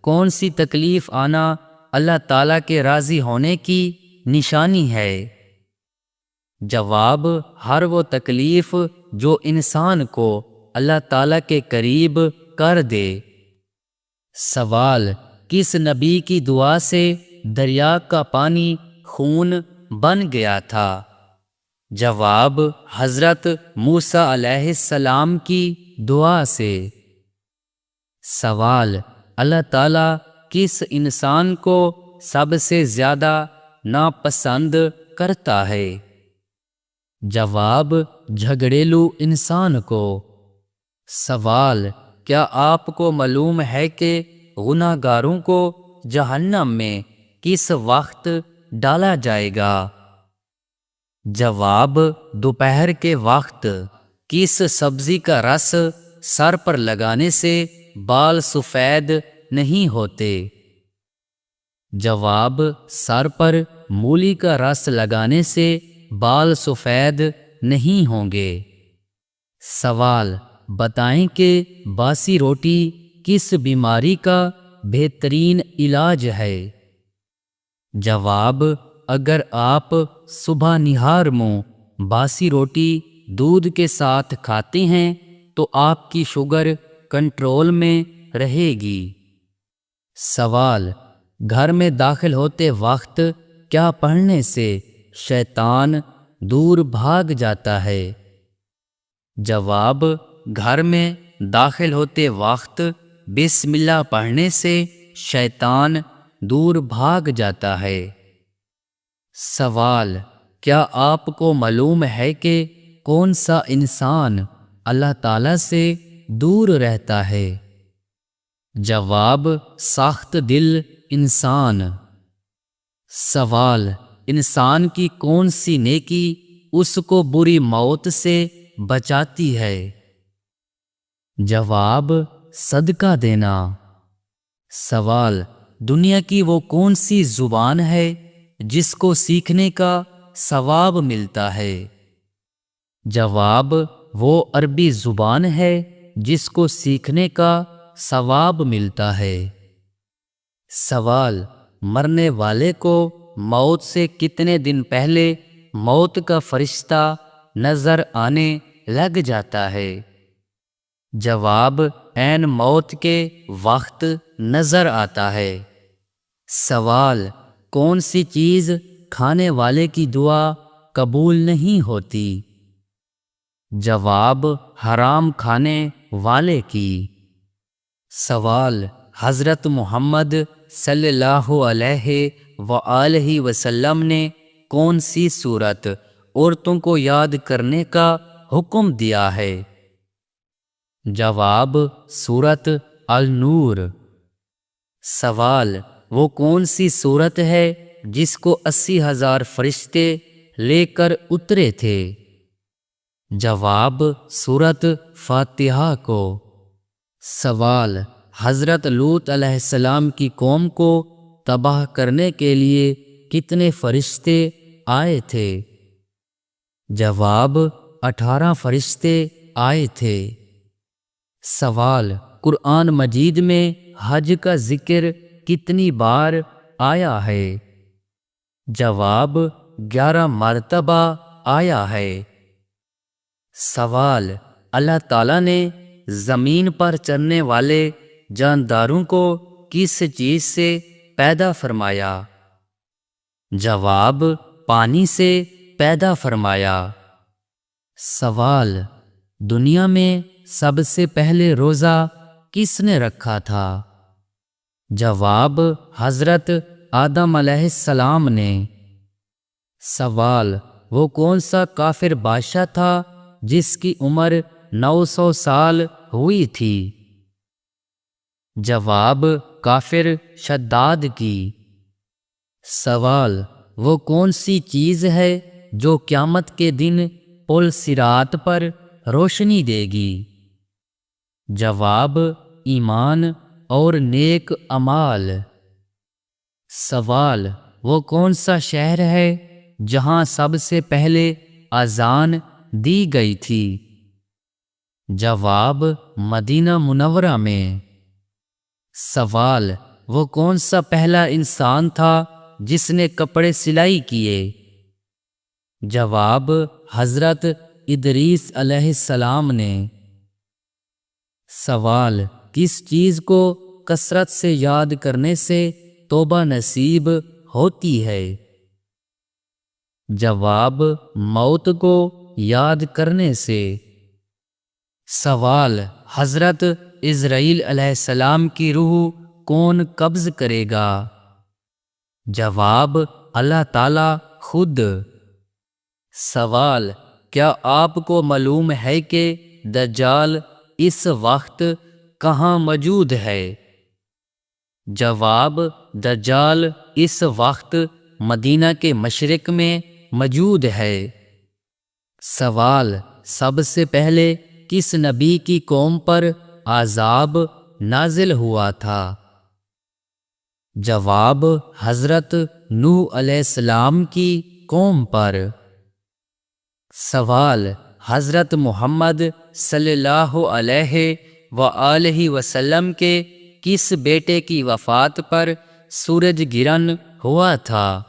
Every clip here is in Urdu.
کون سی تکلیف آنا اللہ تعالیٰ کے راضی ہونے کی نشانی ہے؟ جواب: ہر وہ تکلیف جو انسان کو اللہ تعالیٰ کے قریب کر دے۔ سوال: کس نبی کی دعا سے دریا کا پانی خون بن گیا تھا؟ جواب: حضرت موسیٰ علیہ السلام کی دعا سے۔ سوال: اللہ تعالیٰ کس انسان کو سب سے زیادہ ناپسند کرتا ہے؟ جواب: جھگڑیلو انسان کو۔ سوال: کیا آپ کو معلوم ہے کہ گناہ گاروں کو جہنم میں کس وقت ڈالا جائے گا؟ جواب: دوپہر کے وقت۔ کس سبزی کا رس سر پر لگانے سے بال سفید نہیں ہوتے؟ جواب: سر پر مولی کا رس لگانے سے بال سفید نہیں ہوں گے۔ سوال: بتائیں کہ باسی روٹی کس بیماری کا بہترین علاج ہے؟ جواب: اگر آپ صبح نہار منہ باسی روٹی دودھ کے ساتھ کھاتے ہیں تو آپ کی شوگر کنٹرول میں رہے گی۔ سوال: گھر میں داخل ہوتے وقت کیا پڑھنے سے شیطان دور بھاگ جاتا ہے؟ جواب: گھر میں داخل ہوتے وقت بسم اللہ پڑھنے سے شیطان دور بھاگ جاتا ہے۔ سوال: کیا آپ کو معلوم ہے کہ کون سا انسان اللہ تعالیٰ سے دور رہتا ہے؟ جواب: سخت دل انسان۔ سوال: انسان کی کون سی نیکی اس کو بری موت سے بچاتی ہے؟ جواب: صدقہ دینا۔ سوال: دنیا کی وہ کون سی زبان ہے جس کو سیکھنے کا ثواب ملتا ہے؟ جواب: وہ عربی زبان ہے جس کو سیکھنے کا ثواب ملتا ہے۔ سوال: مرنے والے کو موت سے کتنے دن پہلے موت کا فرشتہ نظر آنے لگ جاتا ہے؟ جواب: عین موت کے وقت نظر آتا ہے۔ سوال: کون سی چیز کھانے والے کی دعا قبول نہیں ہوتی؟ جواب: حرام کھانے والے کی۔ سوال: حضرت محمد صلی اللہ علیہ وآلہ وسلم نے کون سی سورت عورتوں کو یاد کرنے کا حکم دیا ہے؟ جواب: سورت النور۔ سوال: وہ کون سی سورت ہے جس کو 80,000 فرشتے لے کر اترے تھے؟ جواب: سورت فاتحہ کو۔ سوال: حضرت لوط علیہ السلام کی قوم کو تباہ کرنے کے لیے کتنے فرشتے آئے تھے؟ جواب: 18 فرشتے آئے تھے۔ سوال: قرآن مجید میں حج کا ذکر کتنی بار آیا ہے؟ جواب: 11 مرتبہ آیا ہے۔ سوال: اللہ تعالیٰ نے زمین پر چرنے والے جانداروں کو کس چیز سے پیدا فرمایا؟ جواب: پانی سے پیدا فرمایا۔ سوال: دنیا میں سب سے پہلے روزہ کس نے رکھا تھا؟ جواب: حضرت آدم علیہ السلام نے۔ سوال: وہ کون سا کافر بادشاہ تھا جس کی عمر 900 سال ہوئی تھی؟ جواب: کافر شداد کی۔ سوال: وہ کون سی چیز ہے جو قیامت کے دن پل صراط پر روشنی دے گی؟ جواب: ایمان اور نیک اعمال۔ سوال: وہ کون سا شہر ہے جہاں سب سے پہلے اذان دی گئی تھی؟ جواب: مدینہ منورہ میں۔ سوال: وہ کون سا پہلا انسان تھا جس نے کپڑے سلائی کیے؟ جواب، حضرت ادریس علیہ السلام نے۔ سوال، کس چیز کو کثرت سے یاد کرنے سے توبہ نصیب ہوتی ہے؟ جواب، موت کو یاد کرنے سے۔ سوال، حضرت عزرائیل علیہ السلام کی روح کون قبض کرے گا؟ جواب، اللہ تعالی خود۔ سوال، کیا آپ کو معلوم ہے کہ دجال اس وقت کہاں موجود ہے؟ جواب، دجال اس وقت مدینہ کے مشرق میں موجود ہے۔ سوال، سب سے پہلے کس نبی کی قوم پر عذاب نازل ہوا تھا؟ جواب، حضرت نوح علیہ السلام کی قوم پر۔ سوال، حضرت محمد صلی اللہ علیہ وآلہ وسلم کے کس بیٹے کی وفات پر سورج گرہن ہوا تھا؟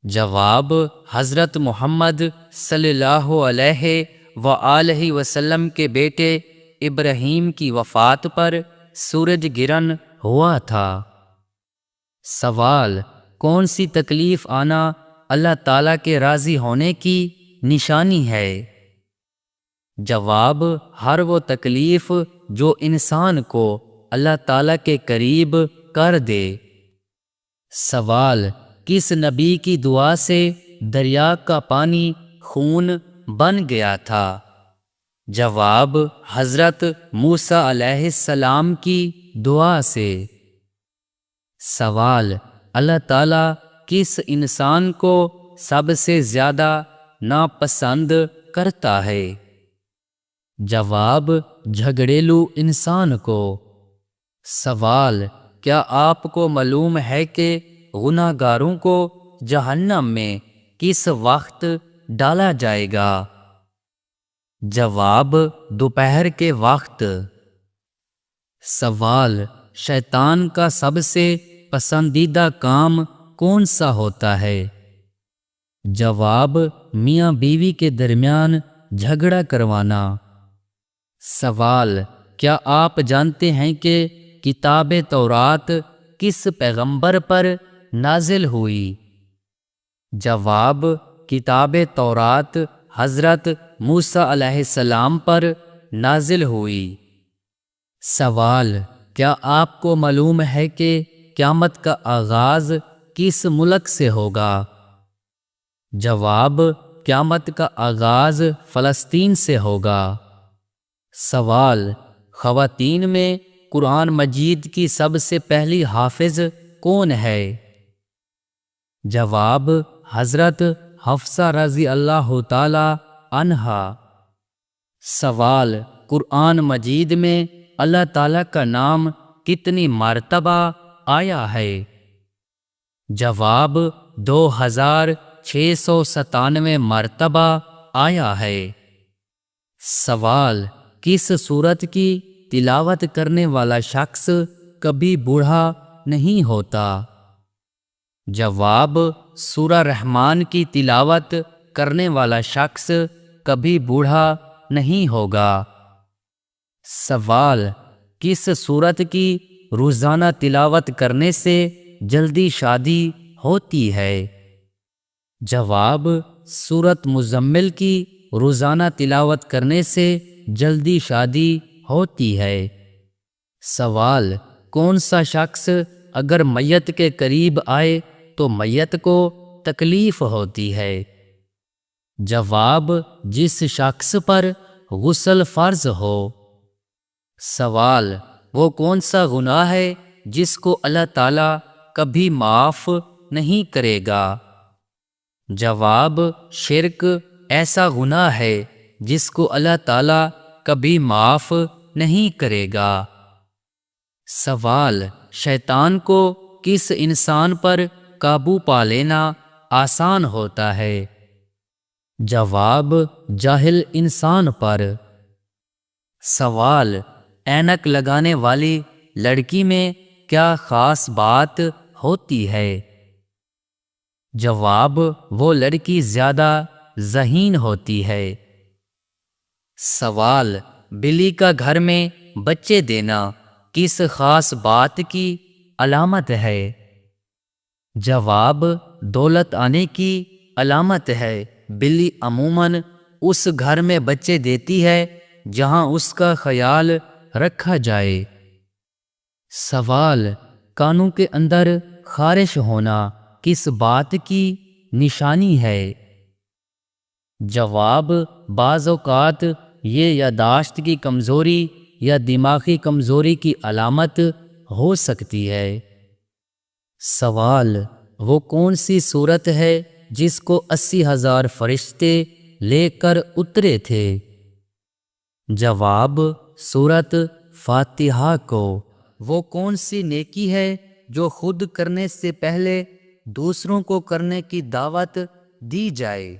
جواب، حضرت محمد صلی اللہ علیہ وآلہ وسلم کے بیٹے ابراہیم کی وفات پر سورج گرہن ہوا تھا۔ سوال، کون سی تکلیف آنا اللہ تعالیٰ کے راضی ہونے کی نشانی ہے؟ جواب، ہر وہ تکلیف جو انسان کو اللہ تعالیٰ کے قریب کر دے۔ سوال، کس نبی کی دعا سے دریا کا پانی خون بن گیا تھا؟ جواب، حضرت موسیٰ علیہ السلام کی دعا سے۔ سوال، اللہ تعالیٰ کس انسان کو سب سے زیادہ ناپسند کرتا ہے؟ جواب، جھگڑیلو انسان کو۔ سوال، کیا آپ کو معلوم ہے کہ گناہ گاروں کو جہنم میں کس وقت ڈالا جائے گا؟ جواب، دوپہر کے وقت۔ سوال، شیطان کا سب سے پسندیدہ کام کون سا ہوتا ہے؟ جواب، میاں بیوی کے درمیان جھگڑا کروانا۔ سوال، کیا آپ جانتے ہیں کہ کتاب تورات کس پیغمبر پر نازل ہوئی؟ جواب، کتاب تورات حضرت موسیٰ علیہ السلام پر نازل ہوئی۔ سوال، کیا آپ کو معلوم ہے کہ قیامت کا آغاز کس ملک سے ہوگا؟ جواب، قیامت کا آغاز فلسطین سے ہوگا۔ سوال، خواتین میں قرآن مجید کی سب سے پہلی حافظ کون ہے؟ جواب، حضرت حفصہ رضی اللہ تعالی عنہا۔ سوال، قرآن مجید میں اللہ تعالیٰ کا نام کتنی مرتبہ آیا ہے؟ جواب، 2697 مرتبہ آیا ہے۔ سوال، کس سورت کی تلاوت کرنے والا شخص کبھی بوڑھا نہیں ہوتا؟ جواب، سورہ رحمان کی تلاوت کرنے والا شخص کبھی بوڑھا نہیں ہوگا۔ سوال، کس سورت کی روزانہ تلاوت کرنے سے جلدی شادی ہوتی ہے؟ جواب، سورت مزمل کی روزانہ تلاوت کرنے سے جلدی شادی ہوتی ہے۔ سوال، کون سا شخص اگر میت کے قریب آئے تو میت کو تکلیف ہوتی ہے؟ جواب، جس شخص پر غسل فرض ہو۔ سوال، وہ کون سا گناہ ہے جس کو اللہ تعالیٰ کبھی معاف نہیں کرے گا؟ جواب، شرک ایسا گناہ ہے جس کو اللہ تعالیٰ کبھی معاف نہیں کرے گا۔ سوال، شیطان کو کس انسان پر قابو پا لینا آسان ہوتا ہے؟ جواب، جاہل انسان پر۔ سوال، اینک لگانے والی لڑکی میں کیا خاص بات ہوتی ہے؟ جواب: وہ لڑکی زیادہ ذہین ہوتی ہے۔ سوال: بلی کا گھر میں بچے دینا کس خاص بات کی علامت ہے؟ جواب: دولت آنے کی علامت ہے۔ بلی عموماً اس گھر میں بچے دیتی ہے جہاں اس کا خیال رکھا جائے۔ سوال: کانوں کے اندر خارش ہونا کس بات کی نشانی ہے؟ جواب: بعض اوقات یہ یادداشت کی کمزوری یا دماغی کمزوری کی علامت ہو سکتی ہے۔ سوال: وہ کون سی سورت ہے جس کو 80,000 فرشتے لے کر اترے تھے؟ جواب: سورت فاتحہ کو۔ وہ کون سی نیکی ہے جو خود کرنے سے پہلے دوسروں کو کرنے کی دعوت دی جائے؟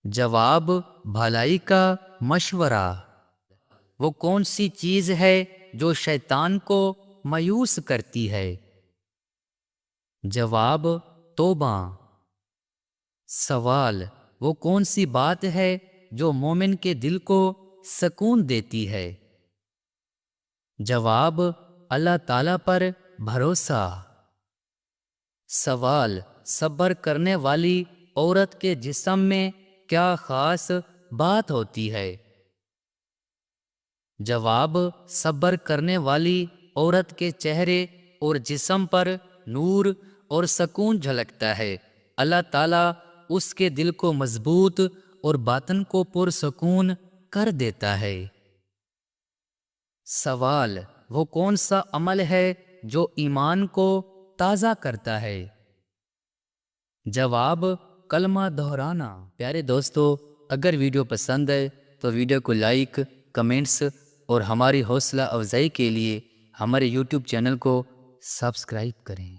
جواب: بھلائی کا مشورہ۔ وہ کون سی چیز ہے جو شیطان کو مایوس کرتی ہے؟ جواب: توبہ۔ سوال: وہ کون سی بات ہے جو مومن کے دل کو سکون دیتی ہے؟ جواب: اللہ تعالیٰ پر بھروسہ۔ سوال: صبر کرنے والی عورت کے جسم میں کیا خاص بات ہوتی ہے؟ جواب: صبر کرنے والی عورت کے چہرے اور جسم پر نور اور سکون جھلکتا ہے۔ اللہ تعالیٰ اس کے دل کو مضبوط اور باطن کو پرسکون کر دیتا ہے۔ سوال: وہ کون سا عمل ہے جو ایمان کو تازہ کرتا ہے؟ جواب: کلمہ دہرانا۔ پیارے دوستو، اگر ویڈیو پسند ہے تو ویڈیو کو لائک، کمنٹس اور ہماری حوصلہ افزائی کے لیے ہمارے یوٹیوب چینل کو سبسکرائب کریں۔